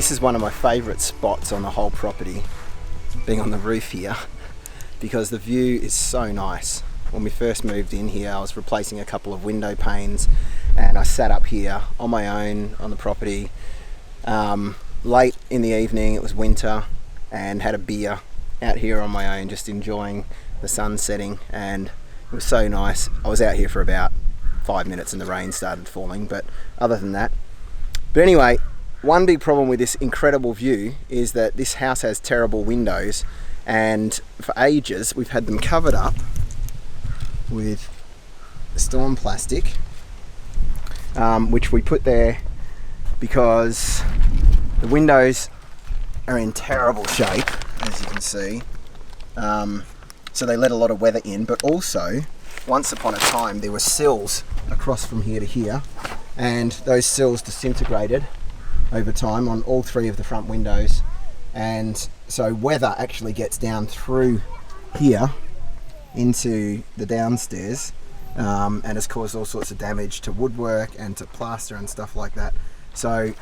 this is one of my favourite spots on the whole property, being on the roof here, because the view is so nice. When we first moved in here, I was replacing a couple of window panes, and I sat up here on my own on the property late in the evening. It was winter, and had a beer out here on my own, just enjoying the sun setting, and it was so nice. I was out here for about 5 minutes and the rain started falling, but other than that. But anyway, one big problem with this incredible view is that this house has terrible windows, and for ages we've had them covered up with storm plastic, which we put there because the windows are in terrible shape, as you can see. So they let a lot of weather in, but also once upon a time there were sills across from here to here, and those sills disintegrated over time on all three of the front windows, and so weather actually gets down through here into the downstairs, and has caused all sorts of damage to woodwork and to plaster and stuff like that. So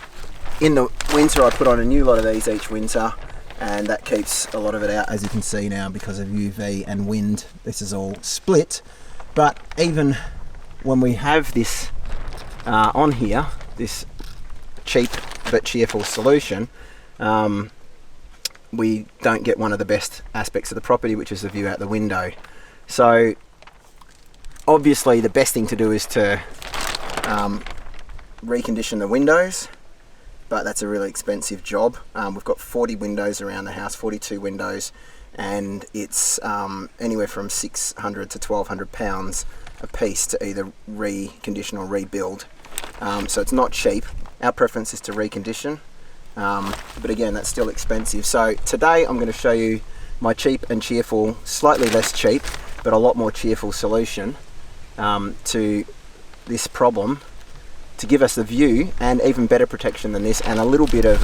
in the winter I put on a new lot of these each winter, and that keeps a lot of it out, as you can see now, because of UV and wind. This is all split. But even when we have this on here, this cheap but cheerful solution, we don't get one of the best aspects of the property, which is the view out the window. So obviously the best thing to do is to recondition the windows, but that's a really expensive job. We've got 40 windows around the house, 42 windows, and it's anywhere from 600 to 1,200 pounds a piece to either recondition or rebuild. So it's not cheap. Our preference is to recondition, but again, that's still expensive. So today I'm going to show you my cheap and cheerful, slightly less cheap, but a lot more cheerful solution to this problem, to give us the view and even better protection than this, and a little bit of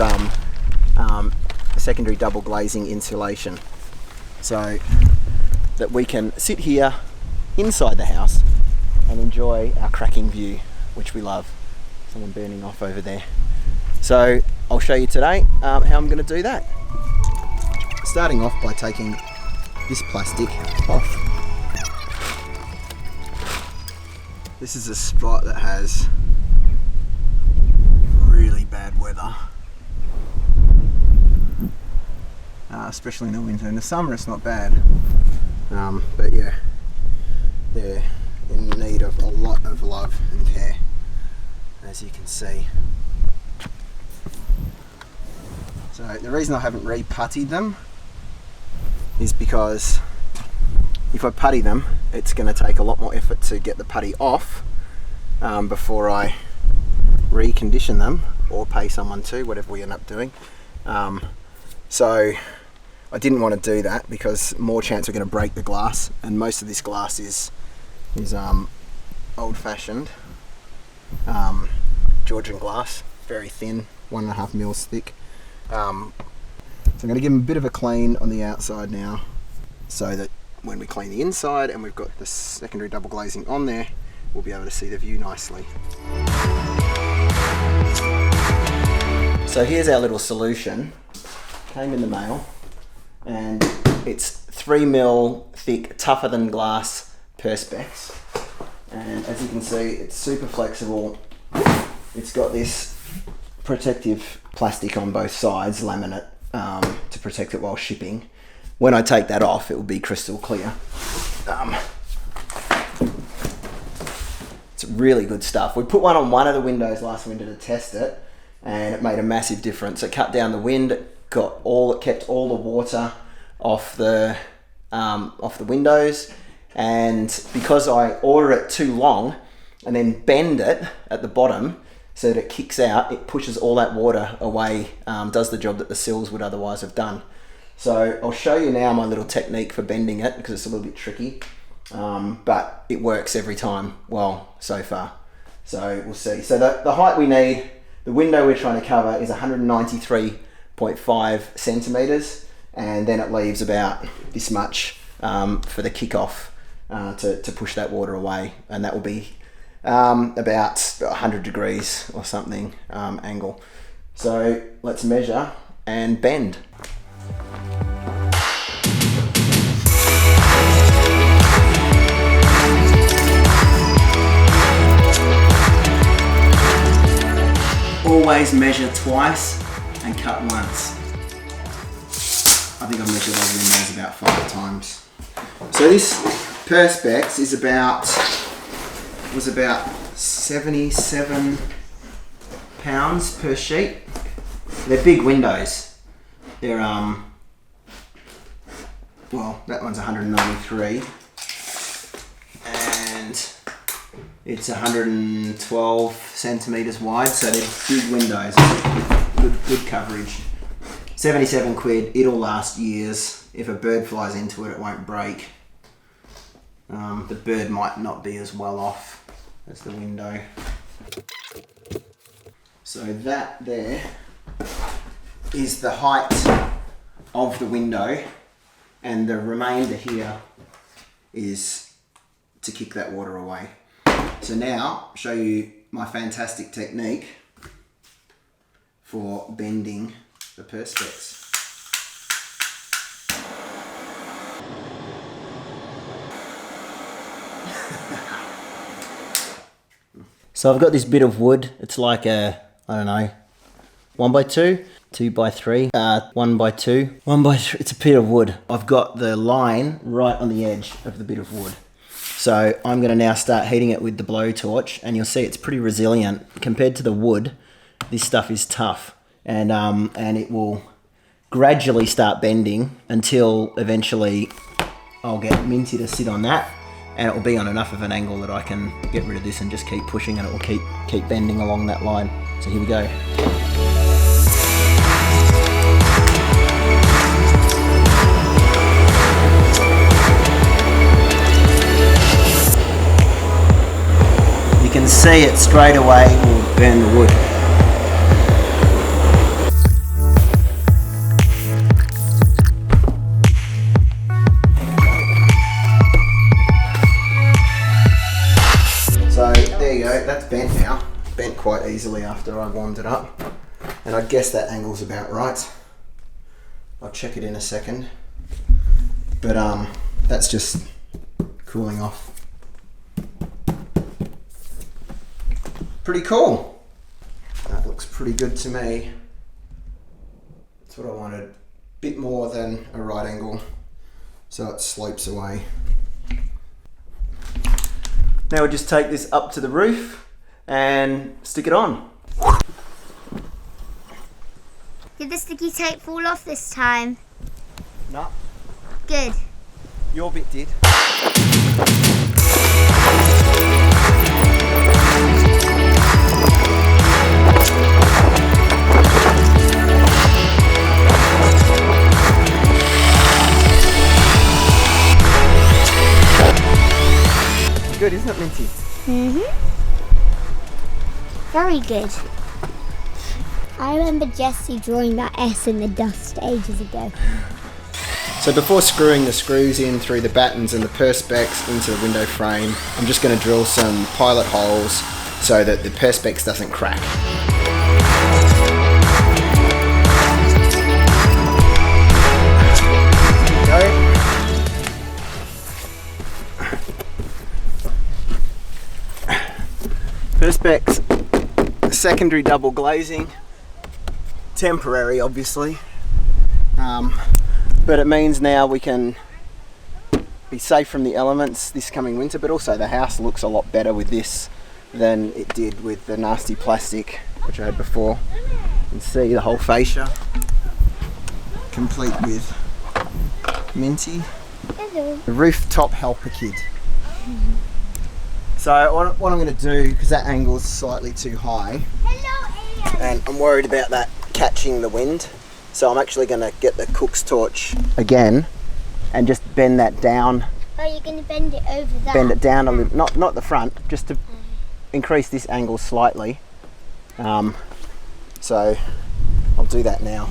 secondary double glazing insulation, so that we can sit here inside the house and enjoy our cracking view, which we love. Someone burning off over there. So I'll show you today how I'm going to do that. Starting off by taking this plastic off. This is a spot that has really bad weather, especially in the winter. In the summer it's not bad, but yeah, they're in need of a lot of love and care, as you can see. So the reason I haven't re-puttied them is because if I putty them, it's going to take a lot more effort to get the putty off before I recondition them, or pay someone to, whatever we end up doing. So I didn't want to do that, because more chance we're going to break the glass, and most of this glass is old-fashioned Georgian glass, very thin, 1.5 mils thick. So I'm going to give them a bit of a clean on the outside now, so that when we clean the inside and we've got the secondary double glazing on there, we'll be able to see the view nicely. So here's our little solution. Came in the mail, and it's 3 mil thick, tougher than glass perspex, and as you can see, it's super flexible. It's got this protective plastic on both sides, laminate, to protect it while shipping. When I take that off, it will be crystal clear. It's really good stuff. We put one on one of the windows last winter to test it, and it made a massive difference. It cut down the wind, it kept all the water off the windows, and because I order it too long and then bend it at the bottom so that it kicks out, it pushes all that water away, does the job that the sills would otherwise have done. So I'll show you now my little technique for bending it, because it's a little bit tricky, but it works every time, well, so far. So we'll see. So the height we need, the window we're trying to cover is 193.5 centimeters, and then it leaves about this much for the kickoff to push that water away, and that will be about 100 degrees or something angle. So let's measure and bend. Always measure twice and cut once. I think I've measured those windows about 5 times. So this perspex is was about 77 pounds per sheet. They're big windows. They're well, that one's 193 and it's 112 centimeters wide, so they're big windows. Good coverage. 77 quid, it'll last years. If a bird flies into it, it won't break. The bird might not be as well off as the window. So that there is the height of the window, and the remainder here is to kick that water away. So now I'll show you my fantastic technique for bending the perspex. So I've got this bit of wood. It's like a, I don't know, 1x2, 2x3, 1x2, 1x3. It's a bit of wood. I've got the line right on the edge of the bit of wood. So I'm going to now start heating it with the blowtorch, and you'll see it's pretty resilient compared to the wood. This stuff is tough, and it will gradually start bending until eventually I'll get Minty to sit on that, and it will be on enough of an angle that I can get rid of this and just keep pushing, and it will keep bending along that line. So here we go. You can see it straight away will burn the wood. So there you go, that's bent now. Bent quite easily after I warmed it up. And I guess that angle's about right. I'll check it in a second. But that's just cooling off. Pretty cool. That looks pretty good to me. That's what I wanted. Bit more than a right angle, so it slopes away. Now we'll just take this up to the roof and stick it on. Did the sticky tape fall off this time? No. Good. Your bit did. Good, isn't it, Minty? Very good. I remember Jesse drawing that S in the dust ages ago. So before screwing the screws in through the battens and the perspex into the window frame, I'm just going to drill some pilot holes so that the perspex doesn't crack. Perspex, secondary double glazing, temporary obviously, but it means now we can be safe from the elements this coming winter, but also the house looks a lot better with this than it did with the nasty plastic which I had before. You can see the whole fascia, complete with Minty, the rooftop helper kid. So what I'm going to do, because that angle's slightly too high, and I'm worried about that catching the wind, so I'm actually going to get the cook's torch again and just bend that down. Oh, you're going to bend it over that? Bend it down a little, not the front, just to increase this angle slightly. So I'll do that now.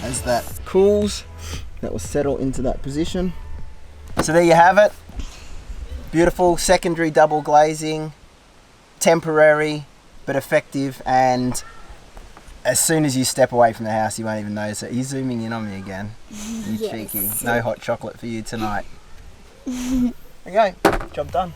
As that cools, that will settle into that position, So there you have it. Beautiful secondary double glazing, temporary but effective, and as soon as you step away from the house you won't even notice it. Are you zooming in on me again? You Yes. cheeky. No hot chocolate for you tonight. Okay, job done.